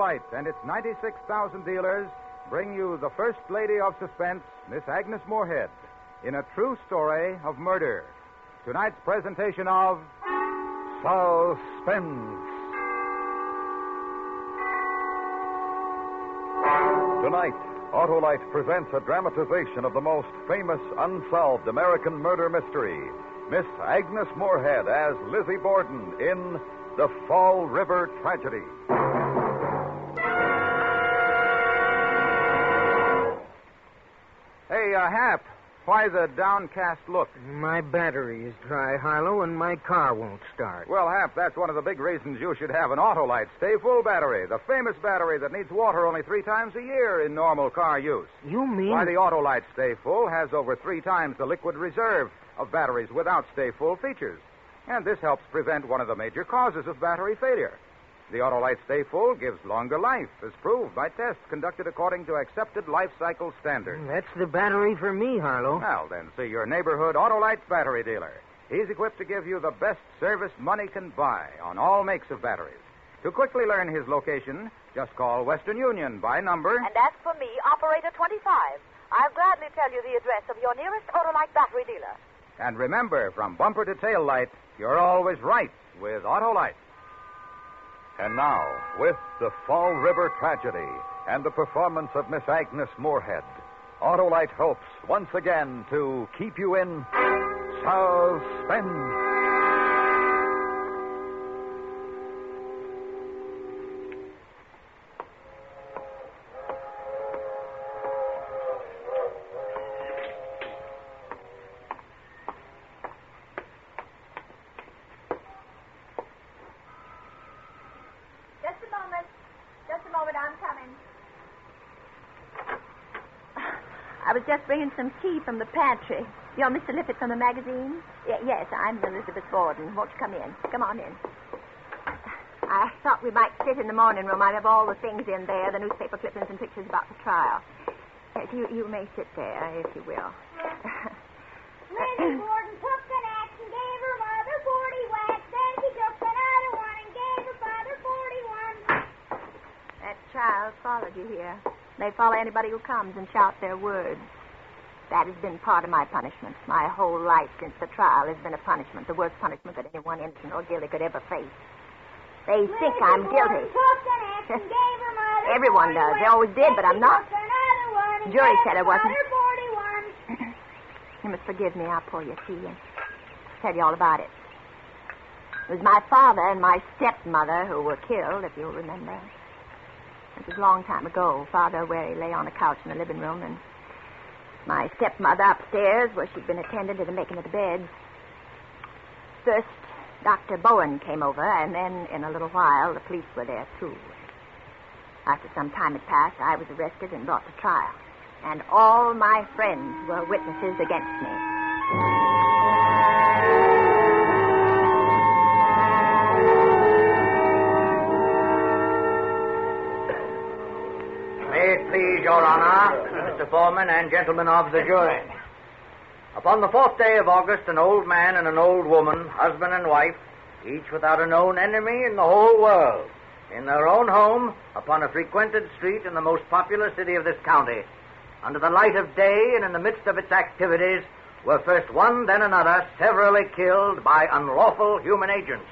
Autolite and its 96,000 dealers bring you the First Lady of Suspense, Miss Agnes Moorehead, in a true story of murder. Tonight's presentation of Suspense. Tonight, Autolite presents a dramatization of the most famous unsolved American murder mystery, Miss Agnes Moorehead as Lizzie Borden in The Fall River Tragedy. Hey, Hap, why the downcast look? My battery is dry, Harlow, and my car won't start. Well, Hap, that's one of the big reasons you should have an Autolite Stay Full battery, the famous battery that needs water only 3 times a year in normal car use. You mean... Why, the Autolite Stay Full has over 3 times the liquid reserve of batteries without Stay Full features. And this helps prevent one of the major causes of battery failure. The Autolite Stay Full gives longer life, as proved by tests conducted according to accepted life cycle standards. That's the battery for me, Harlow. Well, then, see your neighborhood Autolite battery dealer. He's equipped to give you the best service money can buy on all makes of batteries. To quickly learn his location, just call Western Union by number... And as for me, Operator 25. I'll gladly tell you the address of your nearest Autolite battery dealer. And remember, from bumper to tail light, you're always right with Autolite. And now, with The Fall River Tragedy and the performance of Miss Agnes Moorehead, Autolite hopes once again to keep you in suspense. Just a moment, I'm coming. I was just bringing some tea from the pantry. You're Mr. Lippett from the magazine? Yes, I'm Elizabeth Borden. Won't you come in? Come on in. I thought we might sit in the morning room. I have all the things in there, the newspaper clippings and pictures about the trial. Yes, you may sit there, if you will. Lizzie Borden took an axe and gave her mother 40 whacks. Then she took another one and gave her father 41. That child followed you here. They follow anybody who comes and shout their words. That has been part of my punishment. My whole life since the trial has been a punishment, the worst punishment that anyone innocent or guilty could ever face. They think I'm guilty. Took an axe and gave her mother Everyone 40 does. They always did, but I'm not. Took another one and Jury gave said I her wasn't. mother 41. You must forgive me. I'll pour your tea and tell you all about it. It was my father and my stepmother who were killed, if you'll remember. It was a long time ago. Father, where he lay on a couch in the living room, and my stepmother upstairs, where she'd been attending to the making of the beds. First, Dr. Bowen came over, and then, in a little while, the police were there, too. After some time had passed, I was arrested and brought to trial. And all my friends were witnesses against me. May it please your honor, Mr. Foreman and gentlemen of the jury. Upon the 4th day of August, an old man and an old woman, husband and wife, each without a known enemy in the whole world, in their own home, upon a frequented street in the most populous city of this county, under the light of day and in the midst of its activities, were first one, then another, severally killed by unlawful human agency.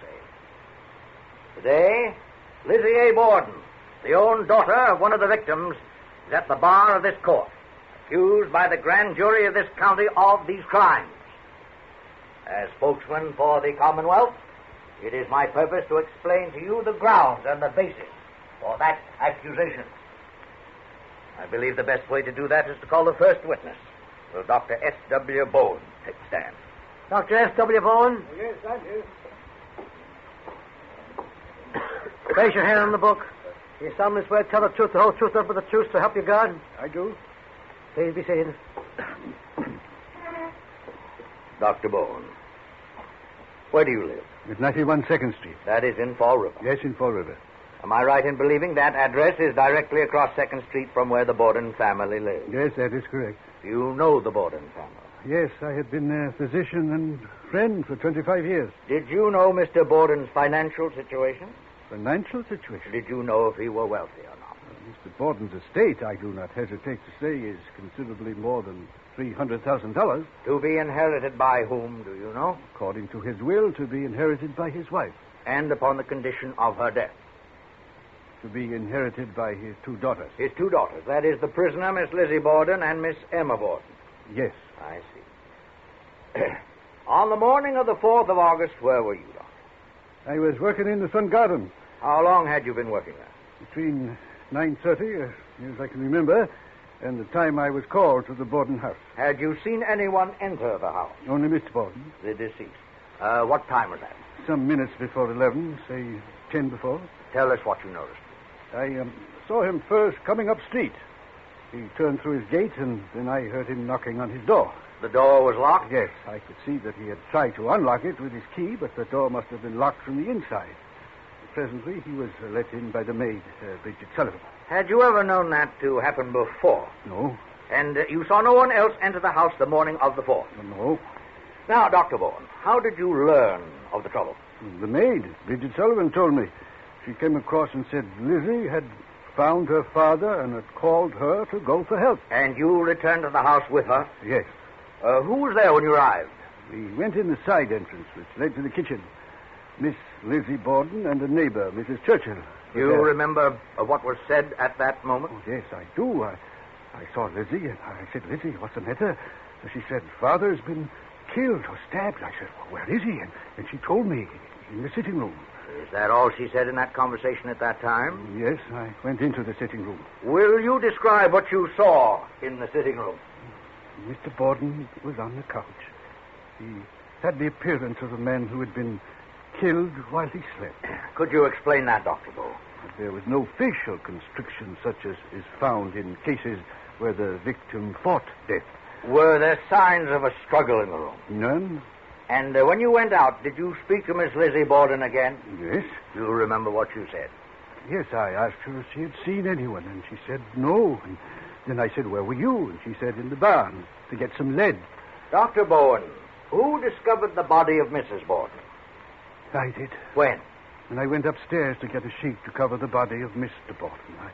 Today, Lizzie A. Borden, the own daughter of one of the victims, is at the bar of this court, accused by the grand jury of this county of these crimes. As spokesman for the Commonwealth, it is my purpose to explain to you the grounds and the basis for that accusation. I believe the best way to do that is to call the first witness. Will Dr. S.W. Bowen take the stand? Dr. S.W. Bowen? Yes, I do. Place your hand on the book. You solemnly swear to tell the truth, the whole truth, nothing but the truth, so help you God? I do. Please be seated. Dr. Bowen, where do you live? At 91 2nd Street. That is in Fall River. Yes, in Fall River. Am I right in believing that address is directly across 2nd Street from where the Borden family lives? Yes, that is correct. Do you know the Borden family? Yes, I had been a physician and friend for 25 years. Did you know Mr. Borden's financial situation? financial situation. Did you know if he were wealthy or not? Mr. Borden's estate, I do not hesitate to say, is considerably more than $300,000. To be inherited by whom, do you know? According to his will, to be inherited by his wife. And upon the condition of her death. To be inherited by his two daughters. His two daughters. That is the prisoner, Miss Lizzie Borden, and Miss Emma Borden. Yes. I see. On the morning of the 4th of August, where were you, Doctor? I was working in the front garden. How long had you been working there? Between 9:30, as near as I can remember, and the time I was called to the Borden house. Had you seen anyone enter the house? Only Mr. Borden. The deceased. What time was that? Some minutes before 11, say 10 before. Tell us what you noticed. I saw him first coming up street. He turned through his gate, and then I heard him knocking on his door. The door was locked? Yes, I could see that he had tried to unlock it with his key, but the door must have been locked from the inside. Presently, he was let in by the maid, Bridget Sullivan. Had you ever known that to happen before? No. And you saw no one else enter the house the morning of the 4th? No. Now, Dr. Bourne, how did you learn of the trouble? The maid, Bridget Sullivan, told me. She came across and said Lizzie had found her father and had called her to go for help. And you returned to the house with her? Yes. Who was there when you arrived? We went in the side entrance, which led to the kitchen. Miss Lizzie Borden and a neighbor, Mrs. Churchill. You remember what was said at that moment? Oh, yes, I do. I saw Lizzie, and I said, Lizzie, what's the matter? So she said, Father's been killed or stabbed. I said, well, where is he? And she told me, in the sitting room. Is that all she said in that conversation at that time? Yes, I went into the sitting room. Will you describe what you saw in the sitting room? Mr. Borden was on the couch. He had the appearance of a man who had been killed while he slept. Could you explain that, Dr. Bull? There was no facial constriction such as is found in cases where the victim fought death. Were there signs of a struggle in the room? None. And when you went out, did you speak to Miss Lizzie Borden again? Yes. You remember what you said? Yes, I asked her if she had seen anyone, and she said no. And then I said, where were you? And she said, in the barn, to get some lead. Dr. Bowen, who discovered the body of Mrs. Borden? I did. When? And I went upstairs to get a sheet to cover the body of Mr. Borden. I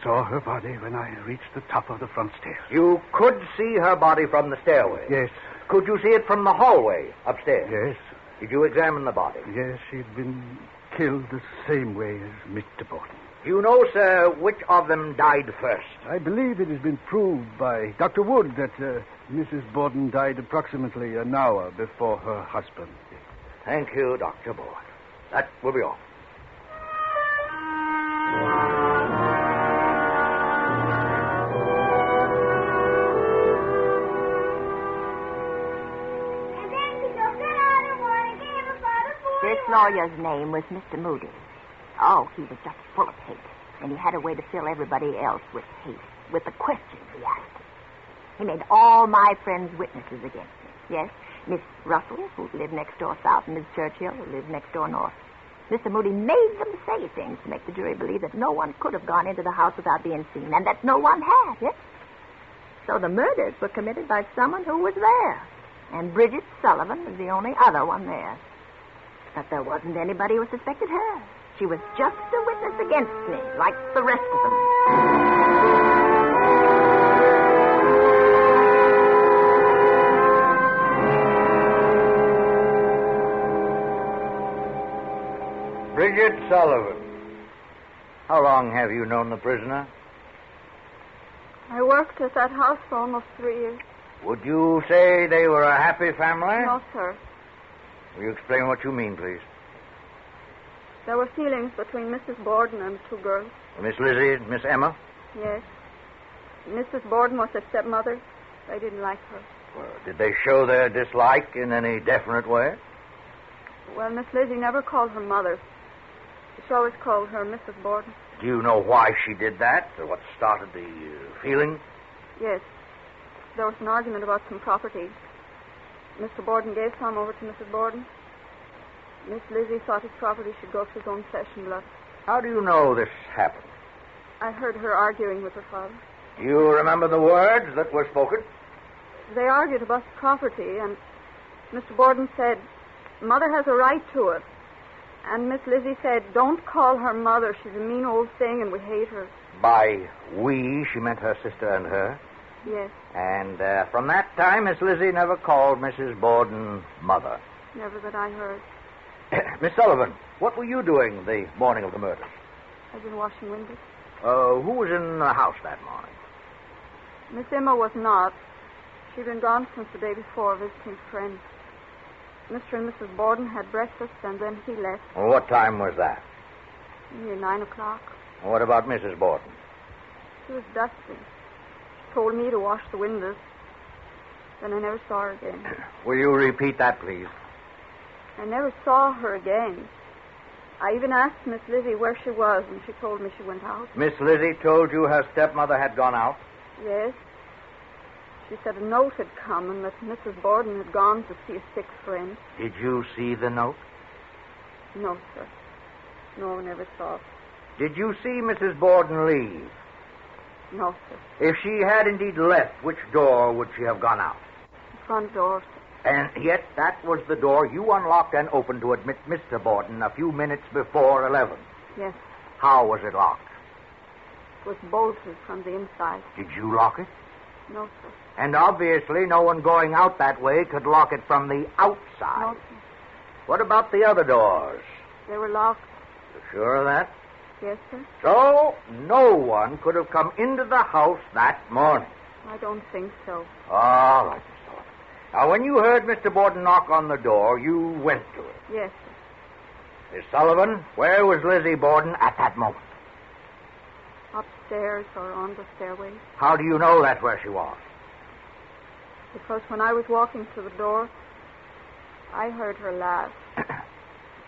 saw her body when I reached the top of the front stairs. You could see her body from the stairway? Yes. Could you see it from the hallway upstairs? Yes. Did you examine the body? Yes, she'd been killed the same way as Mr. Borden. Do you know, sir, which of them died first? I believe it has been proved by Dr. Wood that Mrs. Borden died approximately an hour before her husband. Thank you, Dr. Bowen. That will be all. And then he took another one and gave her father 41. This lawyer's name was Mr. Moody. Oh, he was just full of hate. And he had a way to fill everybody else with hate, with the questions he asked. He made all my friends witnesses against me. Yes, Miss Russell, who lived next door south, and Miss Churchill, who lived next door north. Mr. Moody made them say things to make the jury believe that no one could have gone into the house without being seen, and that no one had, yes? So the murders were committed by someone who was there. And Bridget Sullivan was the only other one there. But there wasn't anybody who suspected her. She was just a witness against me, like the rest of them. Bridget Sullivan. How long have you known the prisoner? I worked at that house for almost 3 years. Would you say they were a happy family? No, sir. Will you explain what you mean, please? There were feelings between Mrs. Borden and the two girls. Miss Lizzie, Miss Emma? Yes. Mrs. Borden was her stepmother. They didn't like her. Well, did they show their dislike in any definite way? Well, Miss Lizzie never called her mother. She always called her Mrs. Borden. Do you know why she did that, or what started the feeling? Yes. There was an argument about some property. Mr. Borden gave some over to Mrs. Borden. Miss Lizzie thought his property should go to his own flesh and blood. How do you know this happened? I heard her arguing with her father. Do you remember the words that were spoken? They argued about the property, and Mr. Borden said, Mother has a right to it. And Miss Lizzie said, don't call her mother. She's a mean old thing and we hate her. By we, she meant her sister and her. Yes, And from that time, Miss Lizzie never called Mrs. Borden mother. never that I heard. Miss Sullivan, what were you doing the morning of the murder? I've been washing windows. Who was in the house that morning? Miss Emma was not. She'd been gone since the day before, visiting friends. Mr. and Mrs. Borden had breakfast, and then he left. Well, what time was that? Near 9 o'clock. What about Mrs. Borden? She was dusting. She told me to wash the windows. Then I never saw her again. Will you repeat that, please? I never saw her again. I even asked Miss Lizzie where she was, and she told me she went out. Miss Lizzie told you her stepmother had gone out? Yes. She said a note had come and that Mrs. Borden had gone to see a sick friend. Did you see the note? No, sir. No, I never saw it. Did you see Mrs. Borden leave? No, sir. If she had indeed left, which door would she have gone out? The front door, sir. And yet that was the door you unlocked and opened to admit Mr. Borden a few minutes before 11. Yes. How was it locked? It was bolted from the inside. Did you lock it? No, sir. And obviously no one going out that way could lock it from the outside. No, sir. What about the other doors? They were locked. You sure of that? Yes, sir. So no one could have come into the house that morning. I don't think so. All right, Miss Sullivan. Now, when you heard Mr. Borden knock on the door, you went to it. Yes, sir. Miss Sullivan, where was Lizzie Borden at that moment? Upstairs or on the stairway. How do you know that's where she was? Because when I was walking to the door, I heard her laugh.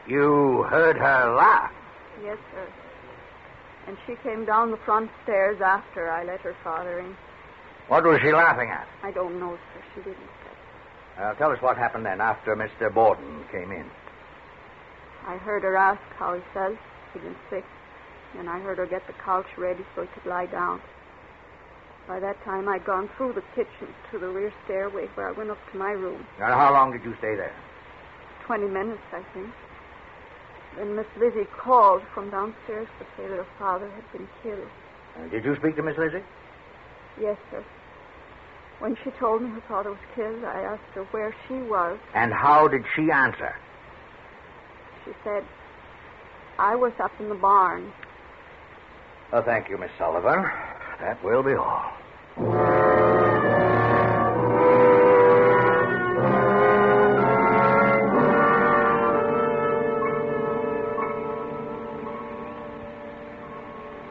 You heard her laugh? Yes, sir. And she came down the front stairs after I let her father in. What was she laughing at? I don't know, sir. She didn't say. Tell us what happened then after Mr. Borden came in. I heard her ask how he felt. He'd been sick. And I heard her get the couch ready so he could lie down. By that time, I'd gone through the kitchen to the rear stairway where I went up to my room. And how long did you stay there? 20 minutes, I think. Then Miss Lizzie called from downstairs to say that her father had been killed. Did you speak to Miss Lizzie? Yes, sir. When she told me her father was killed, I asked her where she was. And how did she answer? She said, I was up in the barn. Oh, thank you, Miss Sullivan. That will be all.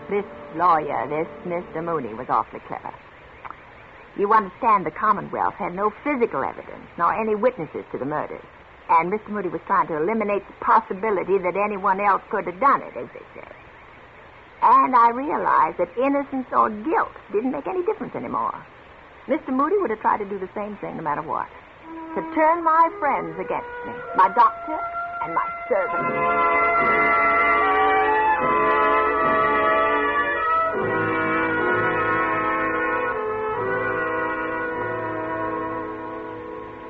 This lawyer, this Mr. Mooney, was awfully clever. You understand the Commonwealth had no physical evidence, nor any witnesses to the murders. And Mr. Mooney was trying to eliminate the possibility that anyone else could have done it, as they say. And I realized that innocence or guilt didn't make any difference anymore. Mr. Moody would have tried to do the same thing no matter what. To turn my friends against me, my doctor and my servant.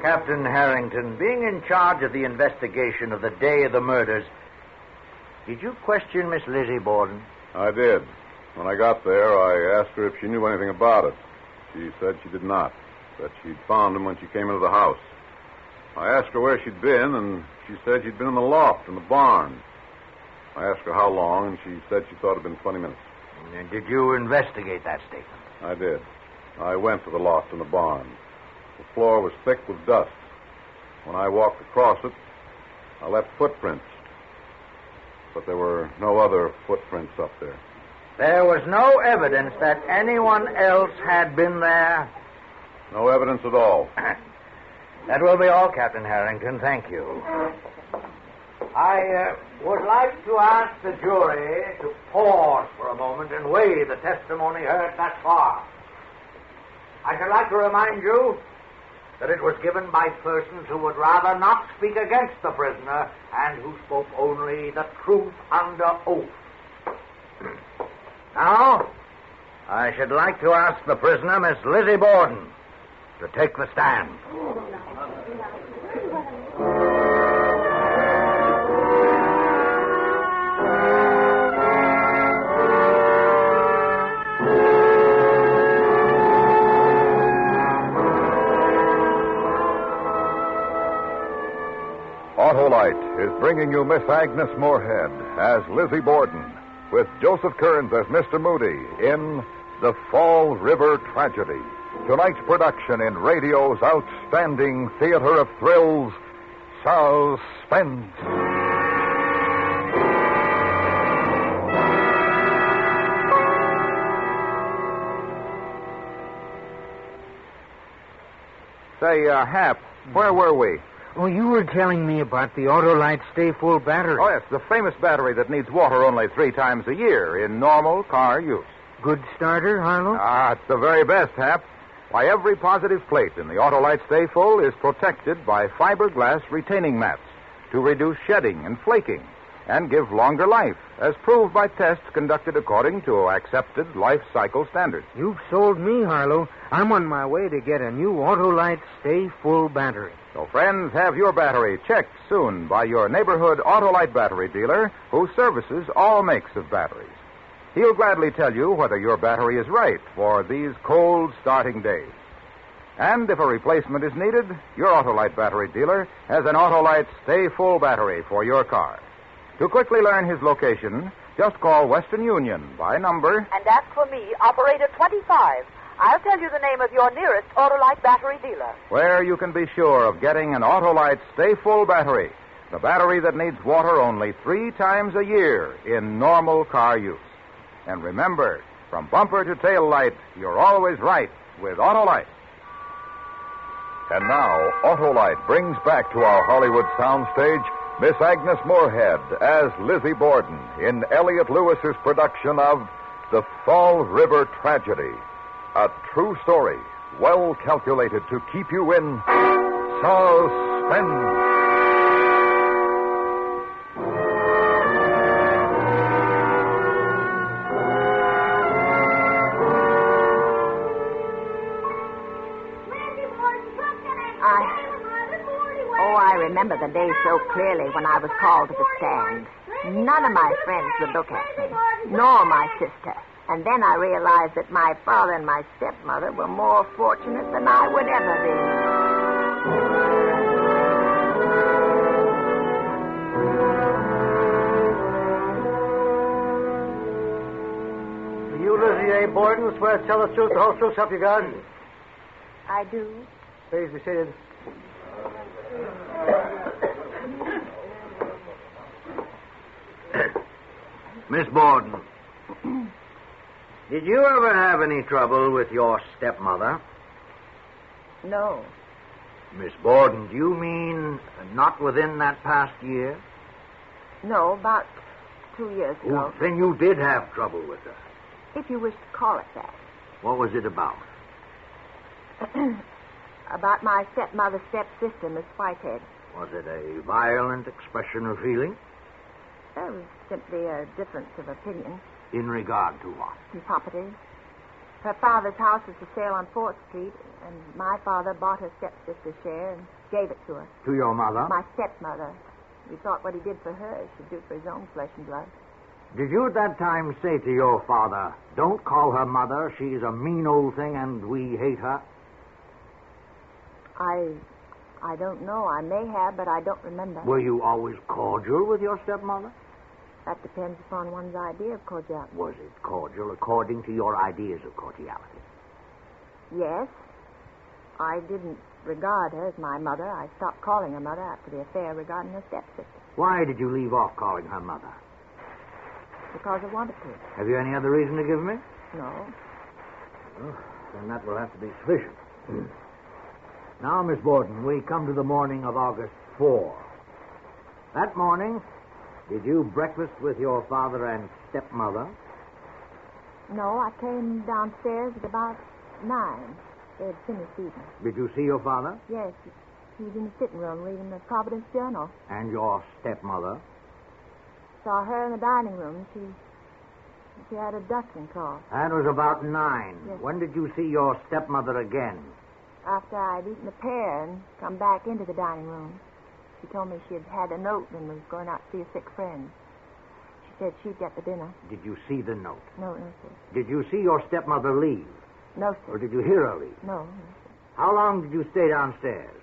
Captain Harrington, being in charge of the investigation of the day of the murders, did you question Miss Lizzie Borden? I did. When I got there, I asked her if she knew anything about it. She said she did not, that she'd found him when she came into the house. I asked her where she'd been, and she said she'd been in the loft in the barn. I asked her how long, and she said she thought it had been 20 minutes. And did you investigate that statement? I did. I went to the loft in the barn. The floor was thick with dust. When I walked across it, I left footprints. But there were no other footprints up there. There was no evidence that anyone else had been there? No evidence at all. That will be all, Captain Harrington. Thank you. I would like to ask the jury to pause for a moment and weigh the testimony heard thus far. I should like to remind you that it was given by persons who would rather not speak against the prisoner and who spoke only the truth under oath. Now, I should like to ask the prisoner, Miss Lizzie Borden, to take the stand. Autolite is bringing you Miss Agnes Moorehead as Lizzie Borden, with Joseph Kearns as Mr. Moody in The Fall River Tragedy. Tonight's production in radio's outstanding theater of thrills, Suspense. Say, Hap, where were we? Oh, you were telling me about the Autolite Stay Full battery. Oh, yes, the famous battery that needs water only 3 times a year in normal car use. Good starter, Harlow? Ah, it's the very best, Hap. Why, every positive plate in the Autolite Stay Full is protected by fiberglass retaining mats to reduce shedding and flaking and give longer life, as proved by tests conducted according to accepted life cycle standards. You've sold me, Harlow. I'm on my way to get a new Autolite Stay Full battery. So, friends, have your battery checked soon by your neighborhood Autolite battery dealer who services all makes of batteries. He'll gladly tell you whether your battery is right for these cold starting days. And if a replacement is needed, your Autolite battery dealer has an Autolite Stay Full battery for your car. To quickly learn his location, just call Western Union by number... And ask for me, Operator 25. I'll tell you the name of your nearest Autolite battery dealer. where you can be sure of getting an Autolite Stay Full battery, the battery that needs water only 3 times a year in normal car use. And remember, from bumper to tail light, you're always right with Autolite. And now, Autolite brings back to our Hollywood soundstage Miss Agnes Moorehead as Lizzie Borden in Elliot Lewis's production of The Fall River Tragedy. A true story, well calculated to keep you in suspense. I remember the day so clearly when I was called to the stand. None of my friends would look at me, nor my sister. And then I realized that my father and my stepmother were more fortunate than I would ever be. You, Lizzie A. Borden, swear to tell the truth, the whole truth, help you God? I do. Please be seated. Miss Borden, did you ever have any trouble with your stepmother? No. Miss Borden, do you mean not within that past year? No, about 2 years ago. Well, then you did have trouble with her. If you wish to call it that. What was it about? About my stepmother's stepsister, Miss Whitehead. Was it a violent expression of feeling? There was simply a difference of opinion. In regard to what? In property. Her father's house was for sale on 4th Street, and my father bought her stepsister's share and gave it to her. To your mother? My stepmother. He thought what he did for her he should do for his own flesh and blood. Did you at that time say to your father, don't call her mother, she's a mean old thing and we hate her? I don't know. I may have, but I don't remember. Were you always cordial with your stepmother? That depends upon one's idea of cordiality. Was it cordial according to your ideas of cordiality? Yes. I didn't regard her as my mother. I stopped calling her mother after the affair regarding her stepsister. Why did you leave off calling her mother? Because I wanted to. Have you any other reason to give me? No. Well, then that will have to be sufficient. Now, Miss Borden, we come to the morning of August 4. That morning, did you breakfast with your father and stepmother? No, I came downstairs at about 9. They had finished eating. Did you see your father? Yes, he was in the sitting room reading the Providence Journal. And your stepmother? Saw her in the dining room. She had a dusting call. That was about 9. Yes. When did you see your stepmother again? After I'd eaten the pear and come back into the dining room. She told me she had a note and was going out to see a sick friend. She said she'd get the dinner. Did you see the note? No, sir. Did you see your stepmother leave? No, sir. Or did you hear her leave? No, How long did you stay downstairs?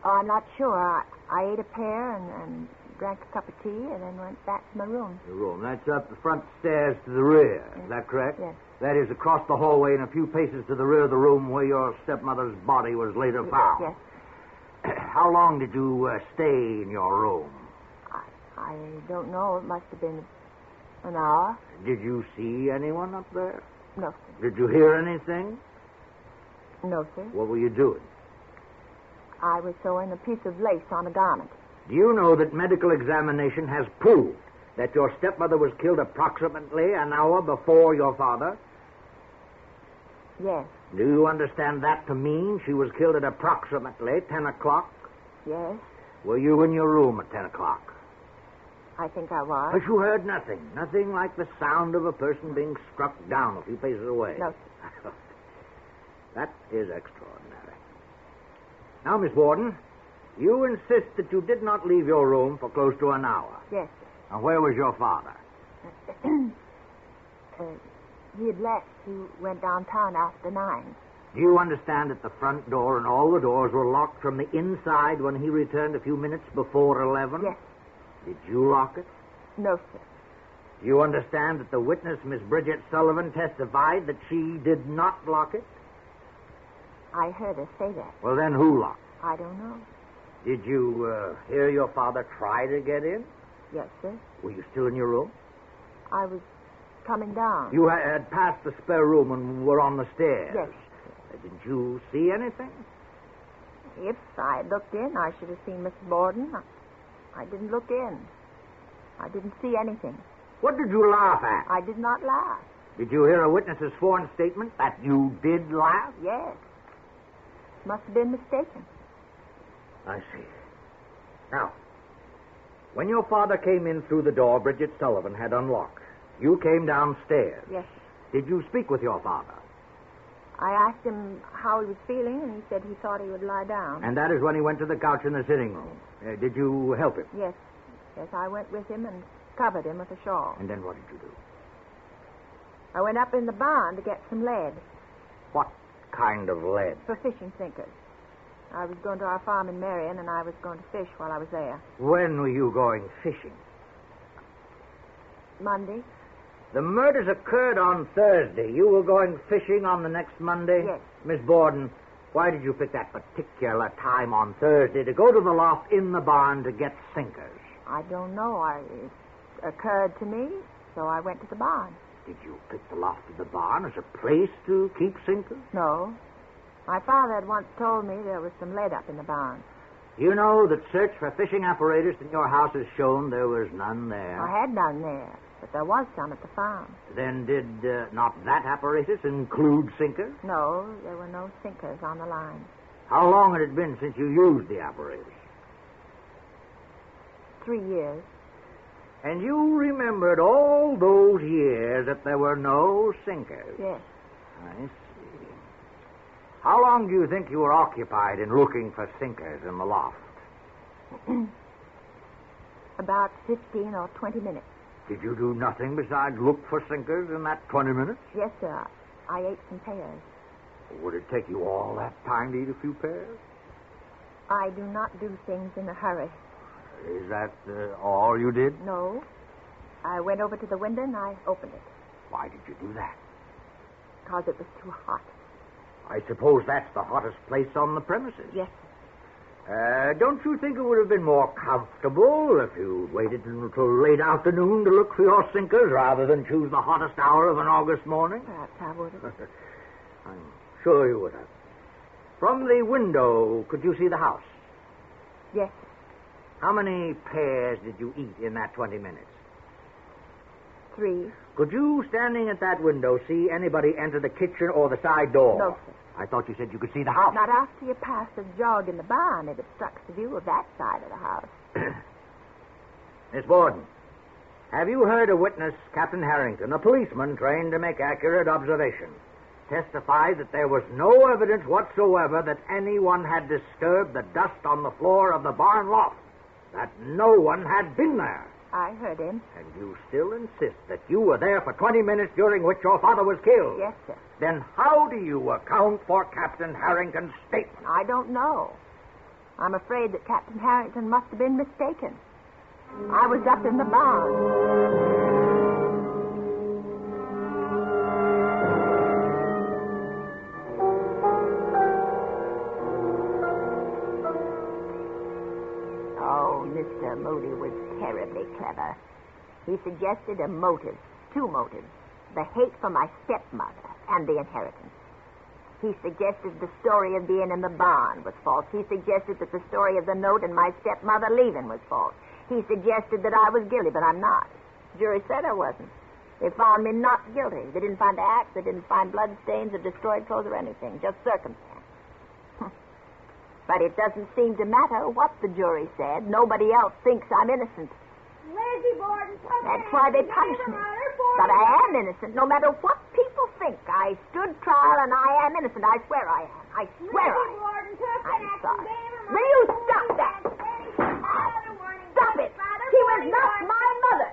Oh, I'm not sure. I ate a pear and drank a cup of tea and then went back to my room. Your room. That's up the front stairs to the rear. Yes. Is that correct? Yes. That is across the hallway and a few paces to the rear of the room where your stepmother's body was later found. Yes. How long did you stay in your room? I don't know. It must have been an hour. Did you see anyone up there? No, sir. Did you hear anything? No, sir. What were you doing? I was sewing a piece of lace on a garment. Do you know that medical examination has proved that your stepmother was killed approximately an hour before your father? Yes. Do you understand that to mean she was killed at approximately 10 o'clock? Yes. Were you in your room at 10 o'clock? I think I was. But you heard nothing. Nothing like the sound of a person being struck down a few paces away. No, sir. That is extraordinary. Now, Miss Borden, you insist that you did not leave your room for close to an hour. Yes, sir. Now, where was your father? He had left. He went downtown after 9. Do you understand that the front door and all the doors were locked from the inside when he returned a few minutes before 11? Yes. Did you lock it? No, sir. Do you understand that the witness, Miss Bridget Sullivan, testified that she did not lock it? I heard her say that. Well, then who locked it? I don't know. Did you hear your father try to get in? Yes, sir. Were you still in your room? I was coming down. You had passed the spare room and were on the stairs. Yes. Didn't you see anything? If I had looked in, I should have seen Miss Borden. I didn't look in. I didn't see anything. What did you laugh at? I did not laugh. Did you hear a witness's sworn statement that you did laugh? Yes. Must have been mistaken. I see. Now, when your father came in through the door Bridget Sullivan had unlocked, you came downstairs. Yes. Did you speak with your father? I asked him how he was feeling, and he said he thought he would lie down. And that is when he went to the couch in the sitting room. Did you help him? Yes. Yes, I went with him and covered him with a shawl. And then what did you do? I went up in the barn to get some lead. What kind of lead? For fishing sinkers. I was going to our farm in Marion, and I was going to fish while I was there. When were you going fishing? Monday. The murders occurred on Thursday. You were going fishing on the next Monday? Yes. Miss Borden, why did you pick that particular time on Thursday to go to the loft in the barn to get sinkers? I don't know. It occurred to me, so I went to the barn. Did you pick the loft of the barn as a place to keep sinkers? No. My father had once told me there was some lead up in the barn. You know that search for fishing apparatus in your house has shown there was none there. I had none there, but there was some at the farm. Then did not that apparatus include sinkers? No, there were no sinkers on the line. How long had it been since you used the apparatus? 3 years. And you remembered all those years that there were no sinkers? Yes. I see. How long do you think you were occupied in looking for sinkers in the loft? About 15 or 20 minutes. Did you do nothing besides look for sinkers in that 20 minutes? Yes, sir. I ate some pears. Would it take you all that time to eat a few pears? I do not do things in a hurry. Is that all you did? No. I went over to the window and I opened it. Why did you do that? Because it was too hot. I suppose that's the hottest place on the premises. Yes. Don't you think it would have been more comfortable if you waited until late afternoon to look for your sinkers rather than choose the hottest hour of an August morning? Perhaps I would have. I'm sure you would have. From the window, could you see the house? Yes. How many pears did you eat in that 20 minutes? 3. Could you, standing at that window, see anybody enter the kitchen or the side door? No, sir. I thought you said you could see the house. Not after you pass the jog in the barn. It obstructs the view of that side of the house. Miss Borden, have you heard a witness, Captain Harrington, a policeman trained to make accurate observation, testify that there was no evidence whatsoever that anyone had disturbed the dust on the floor of the barn loft, that no one had been there? I heard him. And you still insist that you were there for 20 minutes during which your father was killed? Yes, sir. Then how do you account for Captain Harrington's statement? I don't know. I'm afraid that Captain Harrington must have been mistaken. I was up in the barn. Mr. Moody was terribly clever. He suggested a motive, two motives, the hate for my stepmother and the inheritance. He suggested the story of being in the barn was false. He suggested that the story of the note and my stepmother leaving was false. He suggested that I was guilty, but I'm not. The jury said I wasn't. They found me not guilty. They didn't find the axe. They didn't find blood stains or destroyed clothes or anything, just circumstance. But it doesn't seem to matter what the jury said. Nobody else thinks I'm innocent. Lizzie Borden, that's why they punish me. But I am innocent, no matter what people think. I stood trial, and I am innocent. I swear I am. I swear I am. I'm sorry. Will you stop that? Stop it. She was not my mother.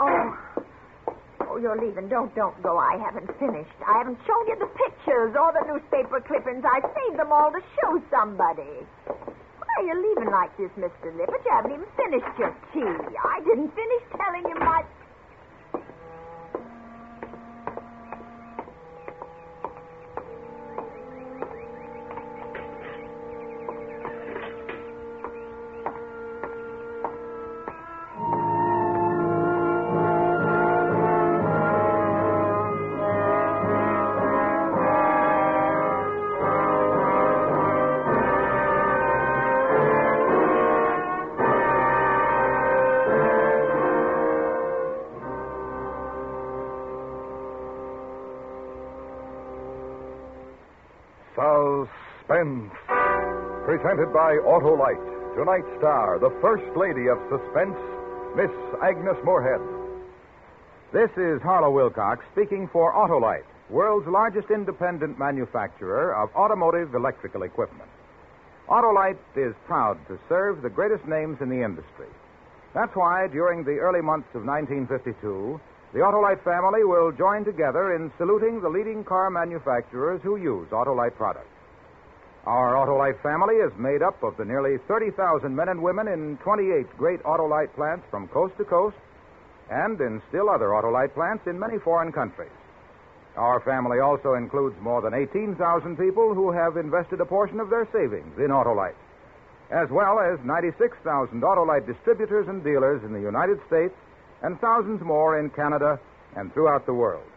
Oh, you're leaving. Don't go. I haven't finished. I haven't shown you the pictures or the newspaper clippings. I saved them all to show somebody. Why are you leaving like this, Mr. Lippert? You haven't even finished your tea. I didn't finish telling you my... Suspense. Presented by Autolite. Tonight's star, the First Lady of Suspense, Miss Agnes Moorehead. This is Harlow Wilcox speaking for Autolite, world's largest independent manufacturer of automotive electrical equipment. Autolite is proud to serve the greatest names in the industry. That's why during the early months of 1952, the Autolite family will join together in saluting the leading car manufacturers who use Autolite products. Our Autolite family is made up of the nearly 30,000 men and women in 28 great Autolite plants from coast to coast and in still other Autolite plants in many foreign countries. Our family also includes more than 18,000 people who have invested a portion of their savings in Autolite, as well as 96,000 Autolite distributors and dealers in the United States and thousands more in Canada and throughout the world.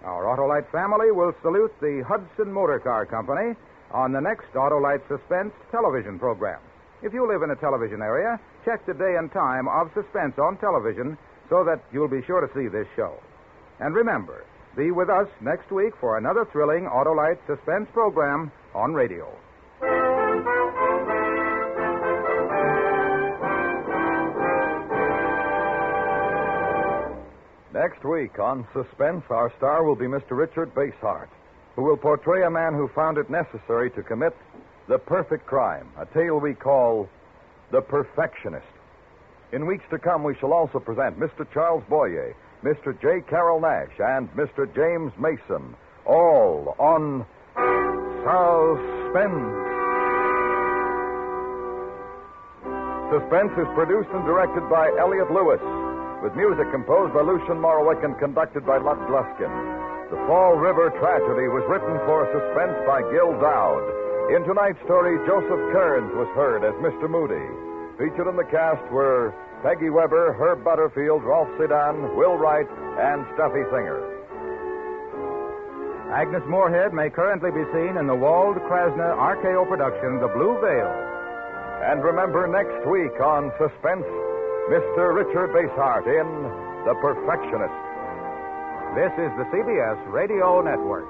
Our Autolite family will salute the Hudson Motor Car Company on the next Autolite Suspense television program. If you live in a television area, check the day and time of Suspense on television so that you'll be sure to see this show. And remember, be with us next week for another thrilling Autolite Suspense program on radio. Next week on Suspense, our star will be Mr. Richard Basehart, who will portray a man who found it necessary to commit the perfect crime, a tale we call The Perfectionist. In weeks to come, we shall also present Mr. Charles Boyer, Mr. J. Carroll Nash, and Mr. James Mason, all on Suspense. Suspense is produced and directed by Elliott Lewis, with music composed by Lucien Morawick and conducted by Lud Gluskin. The Fall River Tragedy was written for Suspense by Gil Dowd. In tonight's story, Joseph Kearns was heard as Mr. Moody. Featured in the cast were Peggy Weber, Herb Butterfield, Ralph Sedan, Will Wright, and Stuffy Singer. Agnes Moorehead may currently be seen in the Wald Krasner RKO production, The Blue Veil. And remember, next week on Suspense, Mr. Richard Basehart in The Perfectionist. This is the CBS Radio Network.